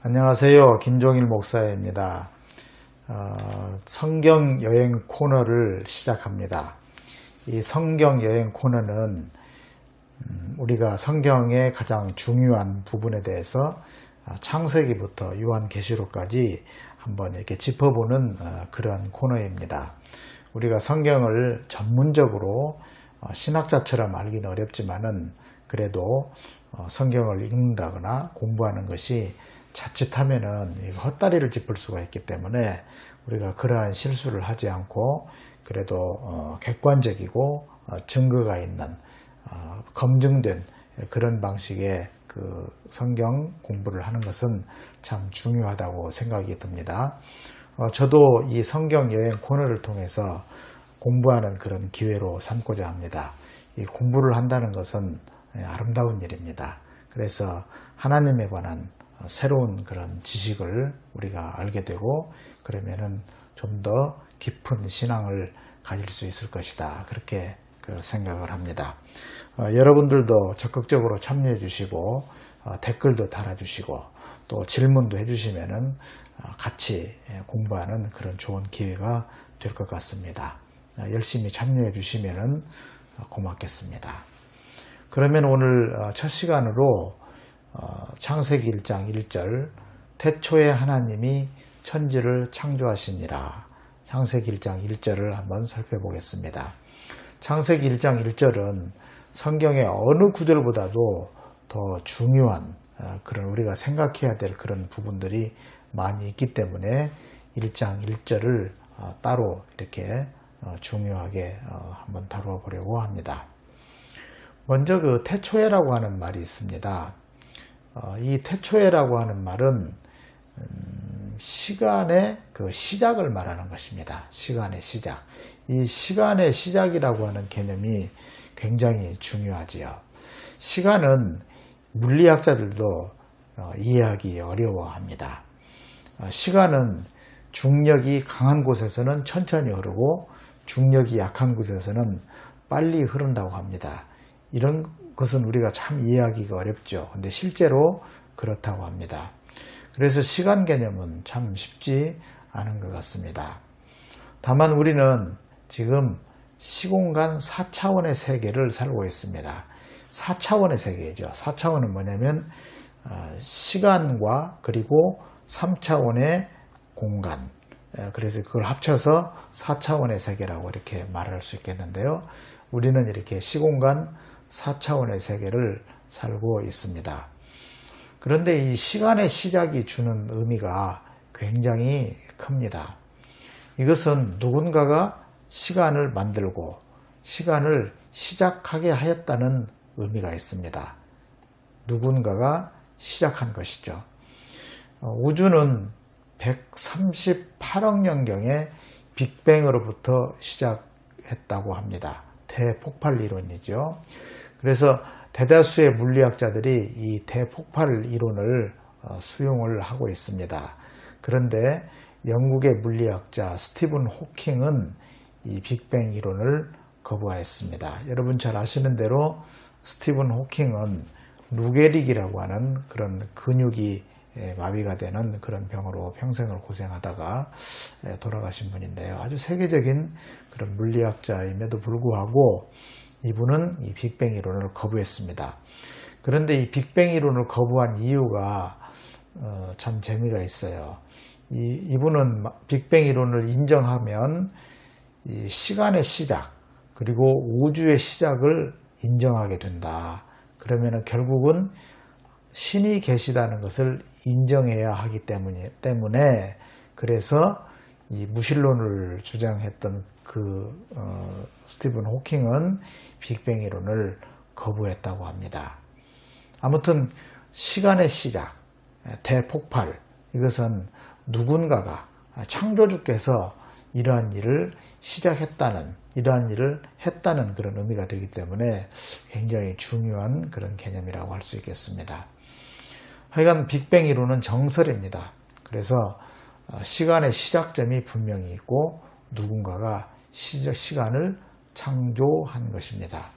안녕하세요. 김종일 목사입니다. 성경 여행 코너를 시작합니다. 이 성경 여행 코너는 우리가 성경의 가장 중요한 부분에 대해서 창세기부터 요한계시록까지 한번 이렇게 짚어보는 그런 코너입니다. 우리가 성경을 전문적으로 신학자처럼 알기는 어렵지만은 그래도 성경을 읽는다거나 공부하는 것이 자칫하면은 헛다리를 짚을 수가 있기 때문에 우리가 그러한 실수를 하지 않고 그래도 객관적이고 증거가 있는 검증된 그런 방식의 그 성경 공부를 하는 것은 참 중요하다고 생각이 듭니다. 저도 이 성경 여행 코너를 통해서 공부하는 그런 기회로 삼고자 합니다. 이 공부를 한다는 것은 아름다운 일입니다. 그래서 하나님에 관한 새로운 그런 지식을 우리가 알게 되고 그러면은 좀 더 깊은 신앙을 가질 수 있을 것이다. 그렇게 생각을 합니다. 여러분들도 적극적으로 참여해 주시고 댓글도 달아주시고 또 질문도 해주시면은 같이 공부하는 그런 좋은 기회가 될 것 같습니다. 열심히 참여해 주시면은 고맙겠습니다. 그러면 오늘 첫 시간으로 창세기 1장 1절 태초에 하나님이 천지를 창조하시니라. 창세기 1장 1절을 한번 살펴보겠습니다. 창세기 1장 1절은 성경의 어느 구절보다도 더 중요한 그런 우리가 생각해야 될 그런 부분들이 많이 있기 때문에 1장 1절을 따로 이렇게 중요하게 한번 다루어 보려고 합니다. 먼저 그 태초에라고 하는 말이 있습니다. 이 태초에라고 하는 말은 시간의 그 시작을 말하는 것입니다. 시간의 시작. 이 시간의 시작이라고 하는 개념이 굉장히 중요하지요. 시간은 물리학자들도 이해하기 어려워합니다. 시간은 중력이 강한 곳에서는 천천히 흐르고 중력이 약한 곳에서는 빨리 흐른다고 합니다. 이런 것은 우리가 참 이해하기가 어렵죠. 근데 실제로 그렇다고 합니다. 그래서 시간 개념은 참 쉽지 않은 것 같습니다. 다만 우리는 지금 시공간 4차원의 세계를 살고 있습니다. 4차원의 세계죠. 4차원은 뭐냐면 시간과 그리고 3차원의 공간. 그래서 그걸 합쳐서 4차원의 세계라고 이렇게 말할 수 있겠는데요. 우리는 이렇게 시공간 4차원의 세계를 살고 있습니다. 그런데 이 시간의 시작이 주는 의미가 굉장히 큽니다. 이것은 누군가가 시간을 만들고 시간을 시작하게 하였다는 의미가 있습니다. 누군가가 시작한 것이죠. 우주는 138억 년경에 빅뱅으로부터 시작했다고 합니다. 대폭발 이론이죠. 그래서 대다수의 물리학자들이 이 대폭발 이론을 수용을 하고 있습니다. 그런데 영국의 물리학자 스티븐 호킹은 이 빅뱅 이론을 거부하였습니다. 여러분 잘 아시는 대로 스티븐 호킹은 루게릭이라고 하는 그런 근육이 마비가 되는 그런 병으로 평생을 고생하다가 돌아가신 분인데요. 아주 세계적인 그런 물리학자임에도 불구하고 이분은 이 빅뱅 이론을 거부했습니다. 그런데 이 빅뱅 이론을 거부한 이유가 참 재미가 있어요. 이분은 빅뱅 이론을 인정하면 이 시간의 시작 그리고 우주의 시작을 인정하게 된다. 그러면은 결국은 신이 계시다는 것을 인정해야 하기 때문에 그래서 이 무신론을 주장했던 스티븐 호킹은 빅뱅 이론을 거부했다고 합니다. 아무튼 시간의 시작, 대폭발 이것은 누군가가 창조주께서 이러한 일을 시작했다는 이러한 일을 했다는 그런 의미가 되기 때문에 굉장히 중요한 그런 개념이라고 할 수 있겠습니다. 하여간 빅뱅 이론은 정설입니다. 그래서 시간의 시작점이 분명히 있고 누군가가 시간을 창조한 것입니다.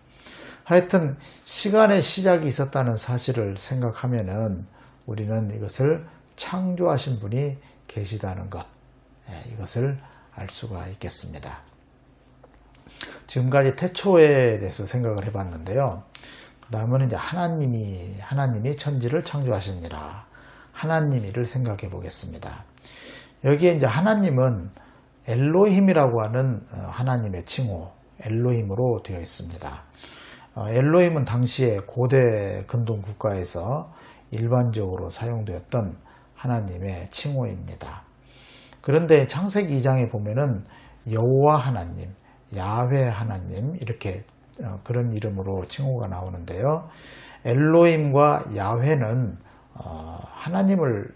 하여튼 시간의 시작이 있었다는 사실을 생각하면은 우리는 이것을 창조하신 분이 계시다는 것, 이것을 알 수가 있겠습니다. 지금까지 태초에 대해서 생각을 해봤는데요. 그 다음은 이제 하나님이 천지를 창조하시니라. 하나님이를 생각해 보겠습니다. 여기에 이제 하나님은 엘로힘이라고 하는 하나님의 칭호, 엘로힘으로 되어 있습니다. 엘로힘은 당시에 고대 근동 국가에서 일반적으로 사용되었던 하나님의 칭호입니다. 그런데 창세기 2장에 보면은 여호와 하나님, 야훼 하나님 이렇게 그런 이름으로 칭호가 나오는데요. 엘로힘과 야훼는 하나님을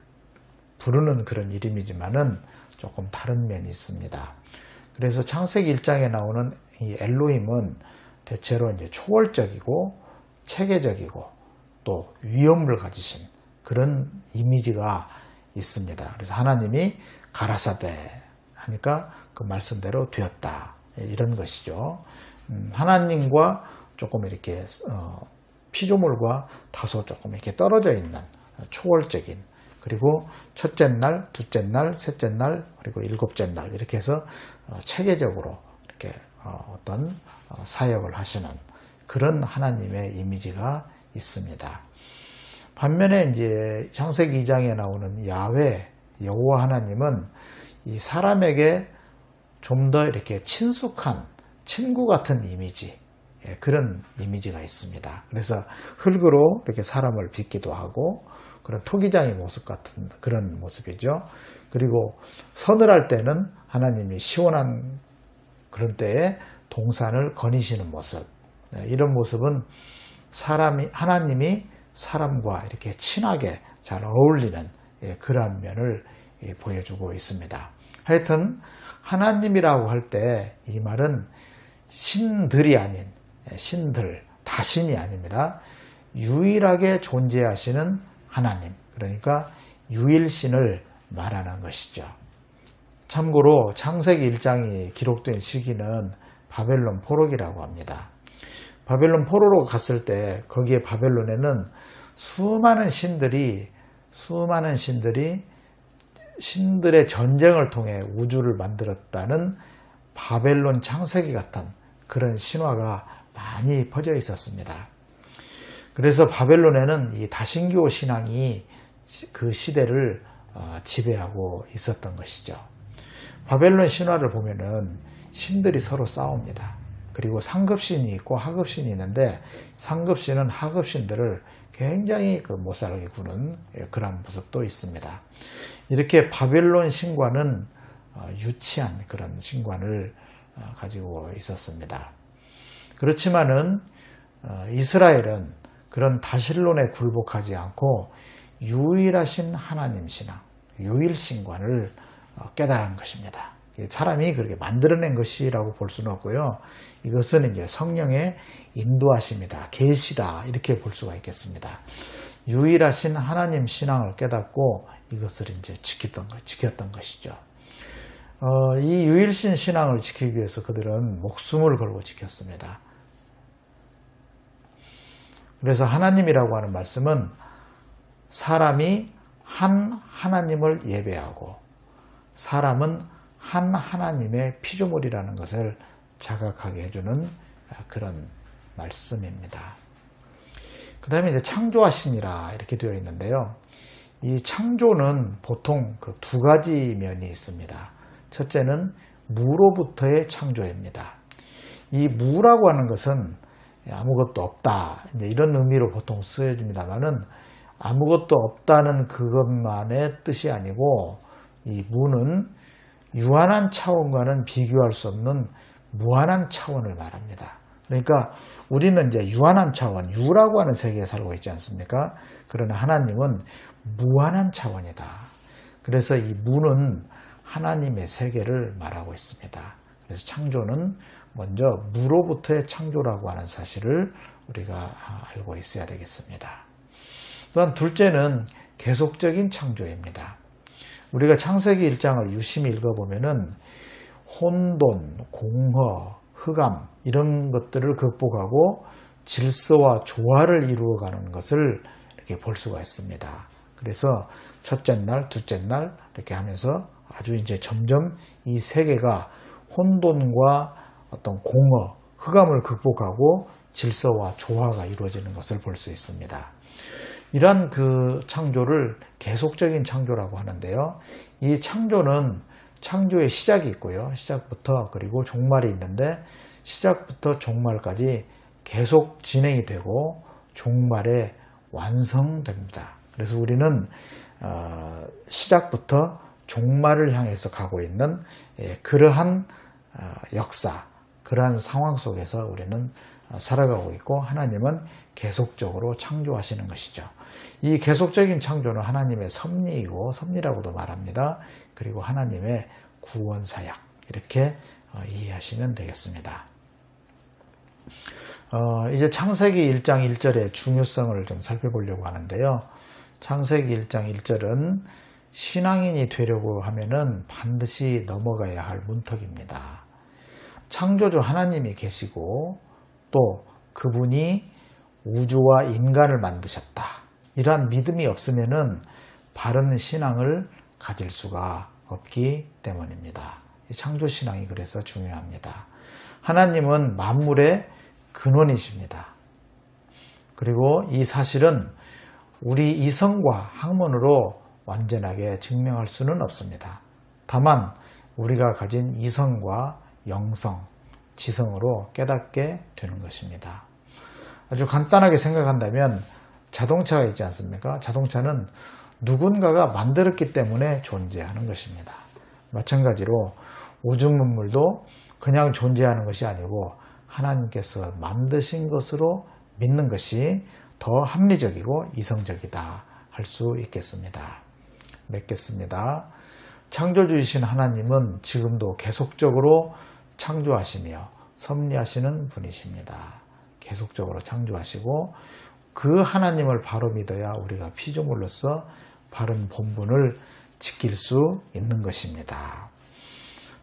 부르는 그런 이름이지만은 조금 다른 면이 있습니다. 그래서 창세기 1장에 나오는 이 엘로힘은 대체로 이제 초월적이고 체계적이고 또 위엄을 가지신 그런 이미지가 있습니다. 그래서 하나님이 가라사대 하니까 그 말씀대로 되었다. 이런 것이죠. 하나님과 조금 이렇게 피조물과 다소 조금 이렇게 떨어져 있는 초월적인, 그리고 첫째 날, 둘째 날, 셋째 날, 그리고 일곱째 날 이렇게 해서 체계적으로 이렇게 어떤 사역을 하시는 그런 하나님의 이미지가 있습니다. 반면에 이제 창세기 2장에 나오는 야훼, 여호와 하나님은 이 사람에게 좀 더 이렇게 친숙한 친구 같은 이미지, 그런 이미지가 있습니다. 그래서 흙으로 이렇게 사람을 빚기도 하고 그런 토기장의 모습 같은 그런 모습이죠. 그리고 서늘할 때는 하나님이 시원한 그런 때에 동산을 거니시는 모습, 이런 모습은 하나님이 사람과 이렇게 친하게 잘 어울리는 그러한 면을 보여주고 있습니다. 하여튼 하나님이라고 할 때 이 말은 신들이 아닌 신들, 다신이 아닙니다. 유일하게 존재하시는 하나님, 그러니까 유일신을 말하는 것이죠. 참고로 창세기 1장이 기록된 시기는 바벨론 포로기라고 합니다. 바벨론 포로로 갔을 때 거기에 바벨론에는 수많은 신들의 전쟁을 통해 우주를 만들었다는 바벨론 창세기 같은 그런 신화가 많이 퍼져 있었습니다. 그래서 바벨론에는 이 다신교 신앙이 그 시대를 지배하고 있었던 것이죠. 바벨론 신화를 보면은 신들이 서로 싸웁니다. 그리고 상급신이 있고 하급신이 있는데 상급신은 하급신들을 굉장히 못살게 구는 그런 모습도 있습니다. 이렇게 바벨론 신과는 유치한 그런 신관을 가지고 있었습니다. 그렇지만은 이스라엘은 그런 다신론에 굴복하지 않고 유일하신 하나님 신앙, 유일신관을 깨달은 것입니다. 사람이 그렇게 만들어낸 것이라고 볼 수는 없고요. 이것은 이제 성령의 인도하심이다, 계시다 이렇게 볼 수가 있겠습니다. 유일하신 하나님 신앙을 깨닫고 이것을 이제 지켰던 것이죠. 이 유일신 신앙을 지키기 위해서 그들은 목숨을 걸고 지켰습니다. 그래서 하나님이라고 하는 말씀은 사람이 한 하나님을 예배하고 사람은 한 하나님의 피조물이라는 것을 자각하게 해주는 그런 말씀입니다. 그 다음에 이제 창조하시니라 이렇게 되어 있는데요. 이 창조는 보통 그 두 가지 면이 있습니다. 첫째는 무로부터의 창조입니다. 이 무라고 하는 것은 아무것도 없다, 이제 이런 의미로 보통 쓰여집니다만은 아무것도 없다는 그것만의 뜻이 아니고 이 무는 유한한 차원과는 비교할 수 없는 무한한 차원을 말합니다. 그러니까 우리는 이제 유한한 차원, 유라고 하는 세계에 살고 있지 않습니까? 그러나 하나님은 무한한 차원이다. 그래서 이 무는 하나님의 세계를 말하고 있습니다. 그래서 창조는 먼저 무로부터의 창조라고 하는 사실을 우리가 알고 있어야 되겠습니다. 또한 둘째는 계속적인 창조입니다. 우리가 창세기 1장을 유심히 읽어보면은 혼돈, 공허, 흑암 이런 것들을 극복하고 질서와 조화를 이루어가는 것을 이렇게 볼 수가 있습니다. 그래서 첫째 날, 둘째 날 이렇게 하면서 아주 이제 점점 이 세계가 혼돈과 어떤 공허, 흑암을 극복하고 질서와 조화가 이루어지는 것을 볼 수 있습니다. 이러한 그 창조를 계속적인 창조라고 하는데요. 이 창조는 창조의 시작이 있고요. 시작부터 그리고 종말이 있는데 시작부터 종말까지 계속 진행이 되고 종말에 완성됩니다. 그래서 우리는 시작부터 종말을 향해서 가고 있는 그러한 역사, 그러한 상황 속에서 우리는 살아가고 있고 하나님은 계속적으로 창조하시는 것이죠. 이 계속적인 창조는 하나님의 섭리이고 섭리라고도 말합니다. 그리고 하나님의 구원 사역 이렇게 이해하시면 되겠습니다. 이제 창세기 1장 1절의 중요성을 좀 살펴보려고 하는데요. 창세기 1장 1절은 신앙인이 되려고 하면은 반드시 넘어가야 할 문턱입니다. 창조주 하나님이 계시고 또 그분이 우주와 인간을 만드셨다. 이러한 믿음이 없으면은 바른 신앙을 가질 수가 없기 때문입니다. 창조신앙이 그래서 중요합니다. 하나님은 만물의 근원이십니다. 그리고 이 사실은 우리 이성과 학문으로 완전하게 증명할 수는 없습니다. 다만 우리가 가진 이성과 영성, 지성으로 깨닫게 되는 것입니다. 아주 간단하게 생각한다면 자동차가 있지 않습니까? 자동차는 누군가가 만들었기 때문에 존재하는 것입니다. 마찬가지로 우주문물도 그냥 존재하는 것이 아니고 하나님께서 만드신 것으로 믿는 것이 더 합리적이고 이성적이다 할 수 있겠습니다. 맺겠습니다. 창조주이신 하나님은 지금도 계속적으로 창조하시며 섭리하시는 분이십니다. 계속적으로 창조하시고 그 하나님을 바로 믿어야 우리가 피조물로서 바른 본분을 지킬 수 있는 것입니다.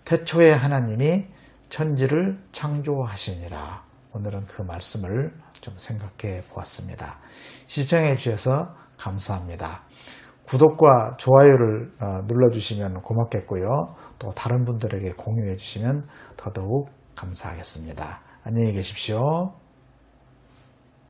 태초에 하나님이 천지를 창조하시니라. 오늘은 그 말씀을 좀 생각해 보았습니다. 시청해 주셔서 감사합니다. 구독과 좋아요를 눌러주시면 고맙겠고요. 또 다른 분들에게 공유해 주시면 더더욱 감사하겠습니다. 안녕히 계십시오.